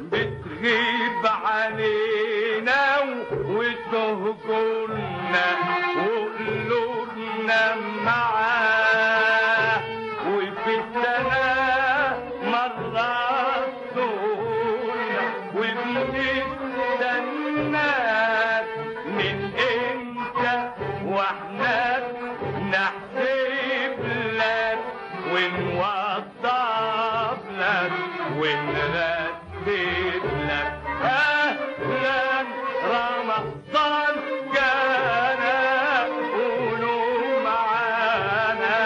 بتغيب علينا وتهجرنا وقلوبنا معاه، وفي السنة مرة تزورنا وبنستناك من امتى واحنا نحسب لك ونوضب لك ونرتب لك. اهلا رمضان جانا، قولوا معانا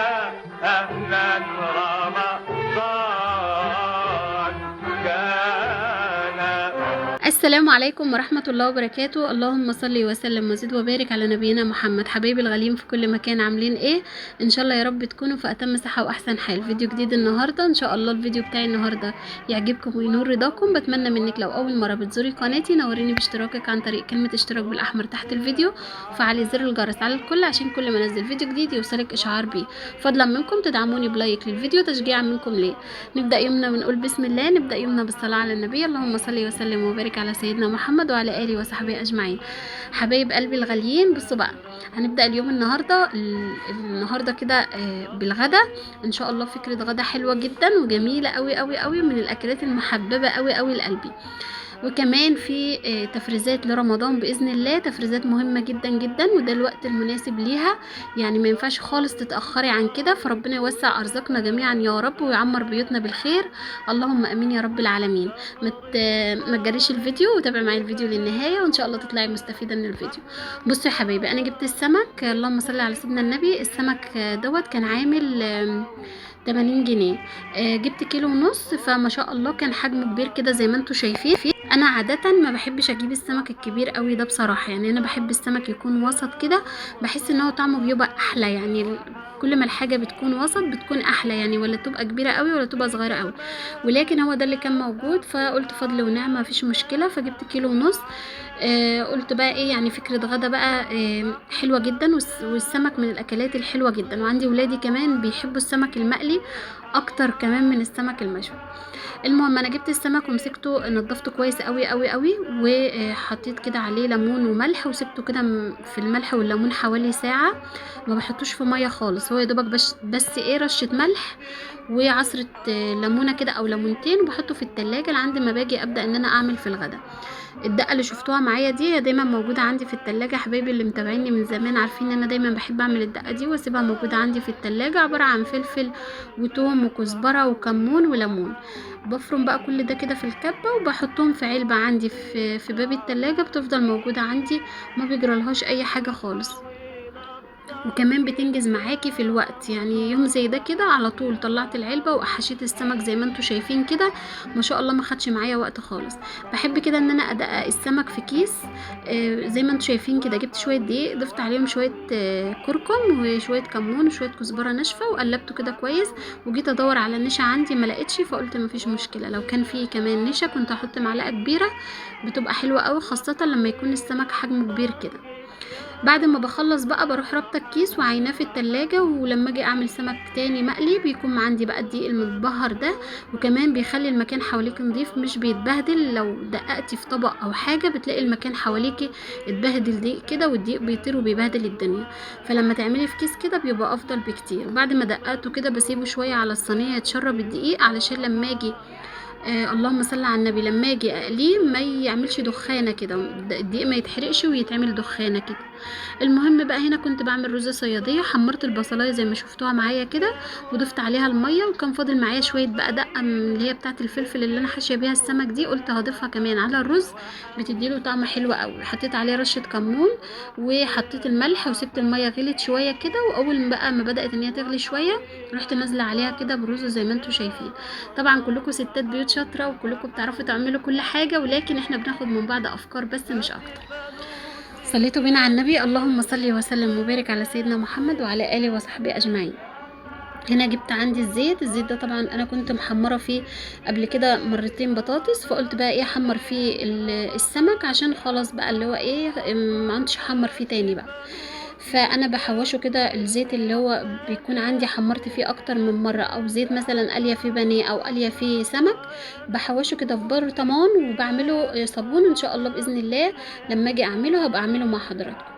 اهلا رمضان جانا. السلام عليكم ورحمة الله وبركاته. اللهم صل وسلم وزد وبارك على نبينا محمد. حبايبي الغاليين في كل مكان، عاملين ايه؟ ان شاء الله يا رب تكونوا في اتم صحة واحسن حال. فيديو جديد النهارده ان شاء الله. الفيديو بتاعي النهارده يعجبكم وينور رضاكم. بتمنى منك لو اول مرة بتزوري قناتي نوريني باشتراكك عن طريق كلمة اشتراك بالاحمر تحت الفيديو، وفعلي زر الجرس على الكل عشان كل ما انزل فيديو جديد يوصلك اشعار بيه. فضلا منكم تدعموني بلايك للفيديو تشجيعا منكم ليه. نبدا يومنا ونقول بسم الله. نبدا يومنا بالصلاة على النبي. اللهم صل وسلم وبارك على سيدنا محمد وعلى اله وصحبه اجمعين. حبايب قلبي الغاليين، بصوا بقى هنبدا اليوم النهارده كده بالغدا ان شاء الله. فكره غدا حلوه جدا وجميله قوي قوي قوي، من الاكلات المحببه قوي قوي لقلبي. وكمان في تفريزات لرمضان باذن الله، تفريزات مهمه جدا جدا، وده الوقت المناسب ليها. يعني ما ينفعش خالص تتاخري عن كده. فربنا يوسع ارزاقنا جميعا يا رب ويعمر بيوتنا بالخير، اللهم امين يا رب العالمين. ما تجريش الفيديو وتابع معايا الفيديو للنهايه وان شاء الله تطلعي مستفيده من الفيديو. بصوا يا حبايبي، انا جبت السمك، اللهم صل على سيدنا النبي. السمك دوت كان عامل 80 جنيه. جبت كيلو ونص، فما شاء الله كان حجمه كبير كده زي ما انتم شايفين. انا عاده ما بحبش اجيب السمك الكبير قوي ده بصراحه، يعني انا بحب السمك يكون وسط كده، بحس ان هو طعمه بيبقى احلى. يعني كل ما الحاجه بتكون وسط بتكون احلى، يعني ولا تبقى كبيره قوي ولا تبقى صغيره قوي. ولكن هو ده اللي كان موجود، فقلت فضل ونعمه مفيش مشكله، فجبت كيلو ونص. قلت بقى ايه، يعني فكره غدا بقى حلوه جدا، والسمك من الاكلات الحلوه جدا. وعندي ولادي كمان بيحبوا السمك المقلي اكتر كمان من السمك المشوي. المهم انا جبت السمك ومسكته نضفته كويس قوي قوي قوي، وحطيت كده عليه ليمون وملح وسبته كده في الملح والليمون حوالي ساعه. ما بحطوش في ميه خالص، هو يا دوبك بس ايه رشه ملح وعصره ليمونه كده او ليمونتين، وبحطه في التلاجة لعند ما باجي ابدا ان انا اعمل في الغدا. الدقه اللي شفتوها معايا دي هي دايما موجوده عندي في التلاجة. حبايبي اللي متابعيني من زمان عارفين ان انا دايما بحب اعمل الدقه دي واسيبها موجوده عندي في التلاجة. عباره عن فلفل وتوم وكزبره وكمون وليمون. بفرم بقى كل ده كده في الكبه وبحطهم في علبه عندي في باب التلاجة، بتفضل موجوده عندي ما بيجرالهاش اي حاجه خالص. وكمان بتنجز معاكي في الوقت. يعني يوم زي ده كده على طول طلعت العلبه وحشيت السمك زي ما انتم شايفين كده، ما شاء الله ما خدش معايا وقت خالص. بحب كده ان انا ادقق السمك في كيس زي ما انتم شايفين كده. جبت شويه دقيق، ضفت عليهم شويه كركم وشويه كمون وشويه كزبره ناشفه وقلبته كده كويس. وجيت ادور على النشا عندي ما لقيتش، فقلت ما فيش مشكله، لو كان فيه كمان نشا كنت هحط معلقه كبيره، بتبقى حلوه قوي خاصه لما يكون السمك حجمه كبير كده. بعد ما بخلص بقى بروح رابطه الكيس وعيناه في التلاجة، ولما اجي اعمل سمك تاني مقلي بيكون عندي بقى الدقيق المتبهر ده. وكمان بيخلي المكان حواليك نضيف مش بيتبهدل. لو دققتي في طبق او حاجه بتلاقي المكان حواليكي اتبهدل دقيق كده، والدقيق بيطير وبيبهدل الدنيا. فلما تعملي في كيس كده بيبقى افضل بكتير. بعد ما دققته كده بسيبه شويه على الصينيه يتشرب الدقيق، علشان لما اجي اللهم صل على النبي لما اجي اقليه ما يعملش دخانه كده، الدقيق ما يتحرقش ويتعمل دخانه كده. المهم بقى هنا كنت بعمل رز صياديه. حمرت البصلايه زي ما شفتوها معايا كده، وضفت عليها الميه، وكان فاضل معايا شويه بقى دقه من اللي هي بتاعه الفلفل اللي انا حاشيه بيها السمك دي، قلت هضيفها كمان على الرز بتديله طعم حلو قوي. حطيت عليه رشه كمون وحطيت الملح وسبت الميه غلت شويه كده. واول بقى ما بدات ان هي تغلي شويه رحت نازله عليها كده برز زي ما انتم شايفين. طبعا كلكم ستات بيوت شاطره وكلكم بتعرفوا تعملوا كل حاجه، ولكن احنا بناخد من بعض افكار بس مش اكتر. صليتوا بينا على النبي. اللهم صل وسلم وبارك على سيدنا محمد وعلى اله وصحبه اجمعين. هنا جبت عندي الزيت ده طبعا انا كنت محمره فيه قبل كده مرتين بطاطس، فقلت بقى ايه احمر فيه السمك عشان خلاص بقى اللي هو ايه ما عندش احمر فيه تاني بقى. فانا بحوشه كده الزيت اللي هو بيكون عندي حمرت فيه اكتر من مره، او زيت مثلا قليه فيه بانيه او قليه فيه سمك، بحوشه كده في برطمان وبعمله صابون ان شاء الله باذن الله. لما اجي اعمله هبقى اعمله مع حضراتكم.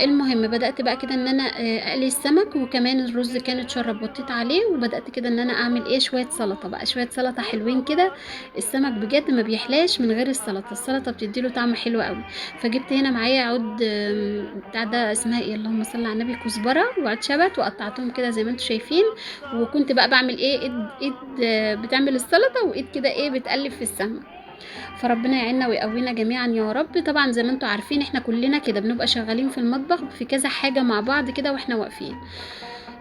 المهم بدأت بقى كده ان انا اقلي السمك، وكمان الرز كان اتشرب وطيت عليه، وبدأت كده ان انا اعمل ايه شوية سلطة بقى، شوية سلطة حلوين كده. السمك بجد ما بيحلاش من غير السلطة، السلطة بتديله طعم حلو قوي. فجبت هنا معايا عود بتاع ده اسمها ايه اللهم صل على النبي، كزبرة وعود شبت، وقطعتهم كده زي ما انتم شايفين. وكنت بقى بعمل ايه، ايد بتعمل السلطة، وايد كده ايه بتقلب في السمك. فربنا يعيننا ويقوينا جميعا يا رب. طبعا زي ما انتم عارفين احنا كلنا كده بنبقى شغالين في المطبخ في كذا حاجة مع بعض كده واحنا واقفين،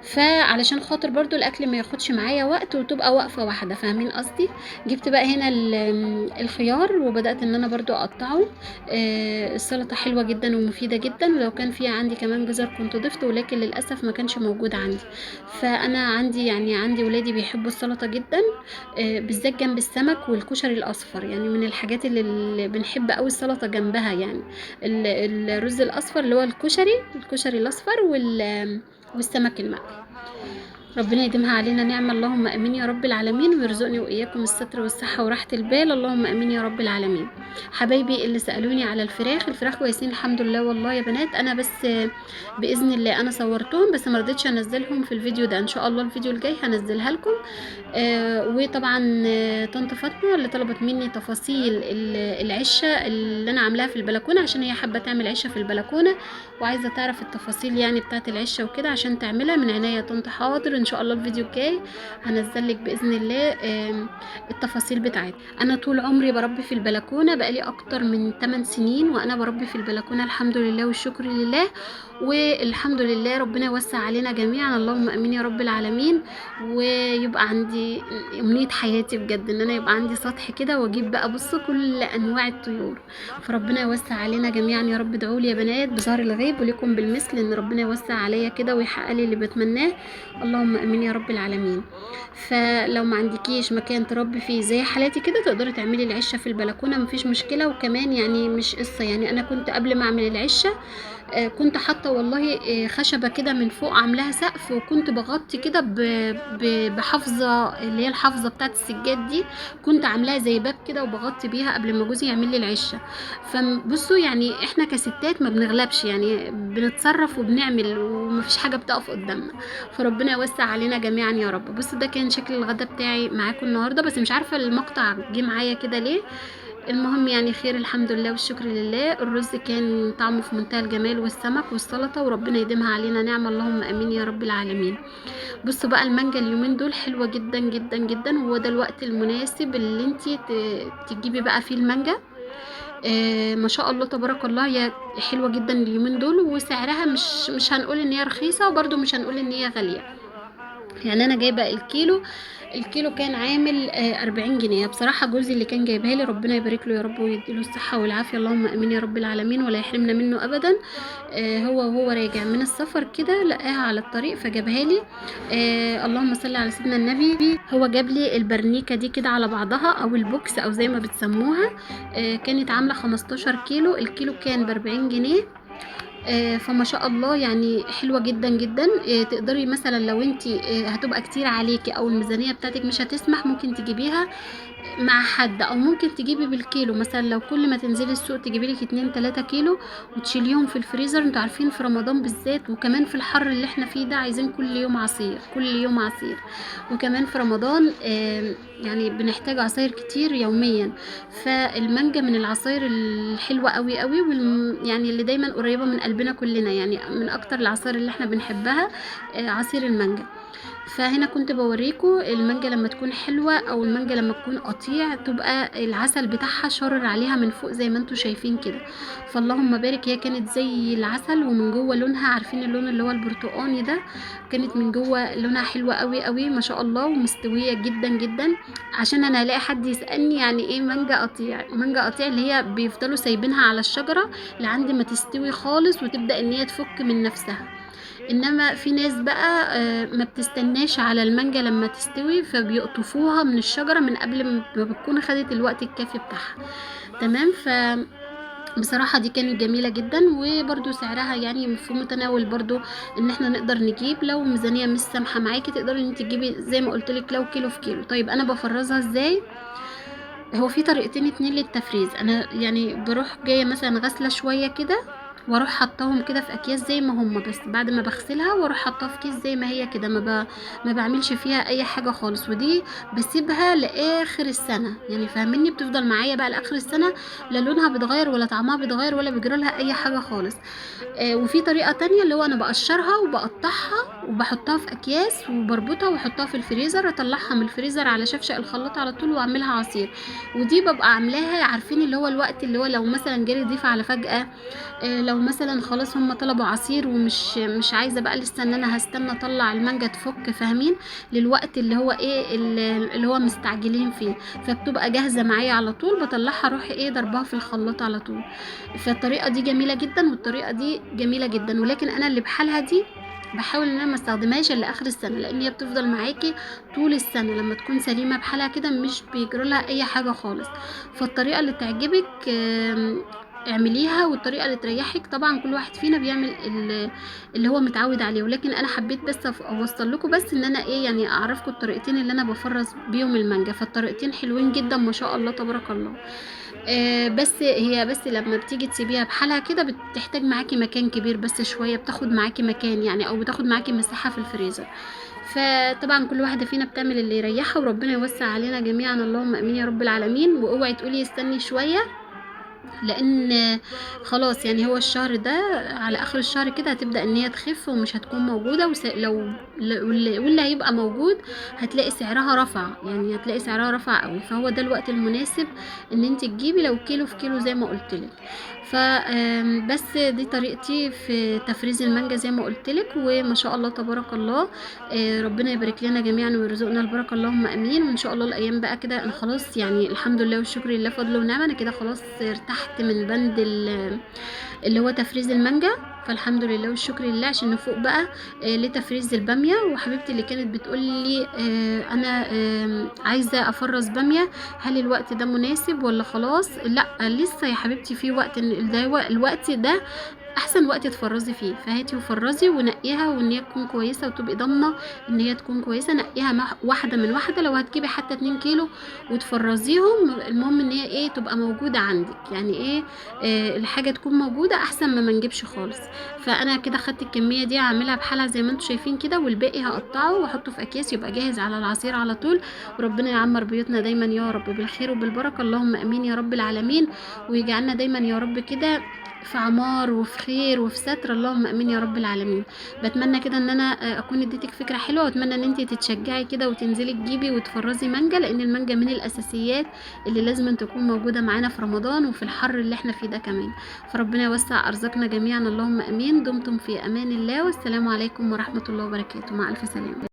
فعلشان خاطر برضو الاكل ما ياخدش معايا وقت وتبقى وقفة واحدة، فاهمين قصدي. جبت بقى هنا الخيار وبدأت ان انا برضو اقطعه. السلطة حلوة جدا ومفيدة جدا، ولو كان فيها عندي كمان جزر كنت ضفته، ولكن للأسف ما كانش موجود عندي. فانا عندي يعني عندي ولادي بيحبوا السلطة جدا، بالذات جنب السمك والكشري الاصفر، يعني من الحاجات اللي بنحب قوي السلطة جنبها يعني. الرز الاصفر اللي هو الكشري الاصفر والسمك المقلي. ربنا يديمها علينا نعمة، اللهم امين يا رب العالمين، ويرزقني واياكم الستر والصحة وراحة البال، اللهم امين يا رب العالمين. حبايبي اللي سألوني على الفراخ كويسين الحمد لله والله يا بنات. انا بس باذن الله انا صورتهم بس ما رضيتش انزلهم في الفيديو ده، ان شاء الله الفيديو الجاي هنزلها لكم. وطبعا طنط فاطمه اللي طلبت مني تفاصيل العشه اللي انا عاملاها في البلكونه، عشان هي حابه تعمل عشه في البلكونه وعايزه تعرف التفاصيل يعني بتاعه العشه وكده عشان تعملها من عناية طنط. حاضر ان شاء الله الفيديو الجاي هنزلك باذن الله التفاصيل بتاعتها. انا طول عمري بربي في البلكونه، بقالي اكتر من 8 سنين وانا بربي في البلكونه الحمد لله والشكر لله. والحمد لله ربنا يوسع علينا جميعا، اللهم امين يا رب العالمين. ويبقى عندي امنية حياتي بجد ان انا يبقى عندي سطح كده واجيب بقى بصوا كل انواع الطيور. فربنا يوسع علينا جميعا يا رب. ادعوا لي يا بنات بظهر الغيب ولكم بالمثل ان ربنا يوسع عليا كده ويحقق لي اللي بتمناه، اللهم امين يا رب العالمين. فلو ما عندكيش مكان تربي فيه زي حالاتي كده تقدري تعملي العشه في البلكونه مفيش مشكله. وكمان يعني مش قصه، يعني انا كنت قبل ما اعمل العشه كنت حاطه والله خشبه كده من فوق عاملاها سقف، وكنت بغطي كده بحافظه اللي هي الحافظه بتاعت السجاد دي، كنت عاملاها زي باب كده وبغطي بيها قبل ما جوزي يعمل لي العشه. فبصوا يعني احنا كستات ما بنغلبش، يعني بنتصرف وبنعمل ومفيش حاجه بتقف قدامنا. فربنا يوسع علينا جميعا يا رب. بصوا ده كان شكل الغدا بتاعي معاكم النهارده، بس مش عارفه المقطع جه معايا كده ليه. المهم يعني خير الحمد لله والشكر لله. الرز كان طعمه في منتهى الجمال والسمك والسلطة، وربنا يديمها علينا نعمة، اللهم امين يا رب العالمين. بصوا بقى المانجا اليومين دول حلوة جدا جدا جدا، وهو ده الوقت المناسب اللي انتي تجيبي بقى فيه المانجا. ما شاء الله تبارك الله هي حلوة جدا اليومين دول، وسعرها مش هنقول ان هي رخيصة وبرضو مش هنقول ان هي غالية. يعني انا جايبه الكيلو كان عامل 40 جنيه. بصراحه جوزي اللي كان جايبها لي ربنا يبارك له يا رب ويديله الصحه والعافيه، اللهم امين يا رب العالمين ولا يحرمنا منه ابدا. هو راجع من السفر كده لقاها على الطريق فجابها لي. اللهم صل على سيدنا النبي. هو جاب لي البرنيكه دي كده على بعضها او البوكس او زي ما بتسموها. كانت عامله 15 كيلو، الكيلو كان ب40 جنيه. فما شاء الله يعني حلوة جدا جدا. تقدري مثلا لو انتي هتبقى كتير عليكي او الميزانية بتاعتك مش هتسمح ممكن تجيبيها مع حد، او ممكن تجيبي بالكيلو. مثلا لو كل ما تنزلي السوق تجيبي لك 2-3 كيلو وتشيليهم في الفريزر. انتوا عارفين في رمضان بالذات وكمان في الحر اللي احنا فيه ده عايزين كل يوم عصير كل يوم عصير. وكمان في رمضان يعني بنحتاج عصاير كتير يوميا. فالمانجا من العصاير الحلوة قوي قوي يعني اللي دايما قريبة من قلبنا كلنا، يعني من اكتر العصاير اللي احنا بنحبها عصير المانجا. فهنا كنت بوريكم المانجا لما تكون حلوة او المانجا لما تكون قطيع تبقى العسل بتاعها شارر عليها من فوق زي ما انتوا شايفين كده. فاللهم بارك هي كانت زي العسل، ومن جوه لونها عارفين اللون اللي هو البرتقاني ده، كانت من جوه لونها حلوة قوي قوي ما شاء الله ومستوية جدا جدا. عشان انا الاقي حد يسألني يعني ايه مانجا قطيع. مانجا قطيع اللي هي بيفضلوا سايبينها على الشجرة لعند ما تستوي خالص وتبدأ ان هي تفك من نفسها. انما في ناس بقى ما بتستناش على المانجا لما تستوي فبيقطفوها من الشجرة من قبل ما بتكون خدت الوقت الكافي بتاعها. تمام. بصراحة دي كانت جميلة جدا، وبرضو سعرها يعني في متناول برضو ان احنا نقدر نجيب. لو ميزانية مش سامحة معاكي تقدري ان انت تجيبي زي ما قلتلك لو كيلو في كيلو. طيب انا بفرزها ازاي؟ هو في طريقتين اتنين للتفريز. انا يعني بروح جايه مثلا غاسله شويه كده، واروح حطاهم كده في اكياس زي ما هم، بس بعد ما بغسلها واروح حطاها في كيس زي ما هي كده، ما بعملش فيها اي حاجه خالص. ودي بسيبها لاخر السنه، يعني فاهميني، بتفضل معايا بقى لاخر السنه، لا لونها بيتغير ولا طعمها بيتغير ولا بيجرى لها اي حاجه خالص. وفي طريقه تانية اللي هو انا بقشرها وبقطعها وبحطها في اكياس وبربطها واحطها في الفريزر، اطلعها من الفريزر على شفشق الخلاط على طول واعملها عصير. ودي ببقى عاملاها، عارفين اللي هو الوقت اللي هو لو مثلا جالي ضيف على فجأة، لو مثلا خلاص هم طلبوا عصير ومش مش عايزه بقى لسه ان انا هستنى اطلع المانجا تفك، فاهمين، للوقت اللي هو ايه اللي هو مستعجلين فيه، فبتبقى جاهزه معايا على طول، بطلعها اروح ايه ضربها في الخلاط على طول. فالطريقه دي جميله جدا والطريقه دي جميله جدا، ولكن انا اللي بحالها دي بحاول ان انا ما استخدمهاش الا اخر السنه، لان هي بتفضل معاكي طول السنه لما تكون سليمه بحالها كده، مش بيجرى لها اي حاجه خالص. فالطريقه اللي تعجبك اعمليها، والطريقه اللي تريحك. طبعا كل واحد فينا بيعمل اللي هو متعود عليه، ولكن انا حبيت بس اوصل لكم بس ان انا ايه يعني اعرفكم الطريقتين اللي انا بفرز بيهم المانجا. فالطريقتين حلوين جدا ما شاء الله تبارك الله. بس هي بس لما بتيجي تسيبيها بحالها كده بتحتاج معاكي مكان كبير بس شويه، بتاخد معاكي مكان يعني، او بتاخد معاكي مساحه في الفريزر. فطبعا كل واحده فينا بتعمل اللي يريحها، وربنا يوسع علينا جميعا اللهم امين يا رب العالمين. واوعي تقولي استني شويه، لان خلاص يعني هو الشهر ده على اخر الشهر كده هتبدا ان هي تخف ومش هتكون موجوده، لو واللي هيبقى موجود هتلاقي سعرها رفع، يعني هتلاقي سعرها رفع قوي. فهو ده الوقت المناسب ان انت تجيبي لو كيلو في كيلو زي ما قلت لك. فبس دي طريقتي في تفريز المانجا زي ما قلت لك، وما شاء الله تبارك الله. ربنا يبارك لنا جميعا ويرزقنا البركه اللهم امين. وان شاء الله الايام بقى كده انا خلاص يعني الحمد لله والشكر لله فضل ونعمه، انا كده خلاص ارتحت من بند اللي هو تفريز المانجا. فالحمد لله والشكر لله، عشان نفوق بقى لتفريز الباميه. وحبيبتي اللي كانت بتقول لي انا عايزه افرز باميه، هل الوقت ده مناسب ولا خلاص؟ لا لسه يا حبيبتي في وقت، الوقت ده احسن وقت تفرزي فيه. فهاتي وفرزي ونقيها، وان هي تكون كويسه وتبقي ضامنه ان هي تكون كويسه. نقيها واحده من واحده، لو هتجيبي حتى 2 كيلو وتفرزيهم، المهم ان هي ايه تبقى موجوده عندك، يعني ايه الحاجه تكون موجوده احسن ما نجيبش خالص. فانا كده خدت الكميه دي هعملها بحالها زي ما انتم شايفين كده، والباقي هقطعه واحطه في اكياس يبقى جاهز على العصير على طول. وربنا يعمر بيوتنا دايما يا رب بالخير وبالبركه اللهم امين يا رب العالمين، ويجعلنا دايما يا رب كده في عمار وفي خير وفي ستر اللهم امين يا رب العالمين. بتمنى كده ان انا اكون اديتك فكره حلوه، واتمنى ان انت تتشجعي كده وتنزلي تجيبي وتفرزي مانجا، لان المانجا من الاساسيات اللي لازم تكون موجوده معانا في رمضان وفي الحر اللي احنا فيه ده كمان. فربنا يوسع ارزاقنا جميعا اللهم امين. دمتم في امان الله، والسلام عليكم ورحمه الله وبركاته. مع الف سلامه.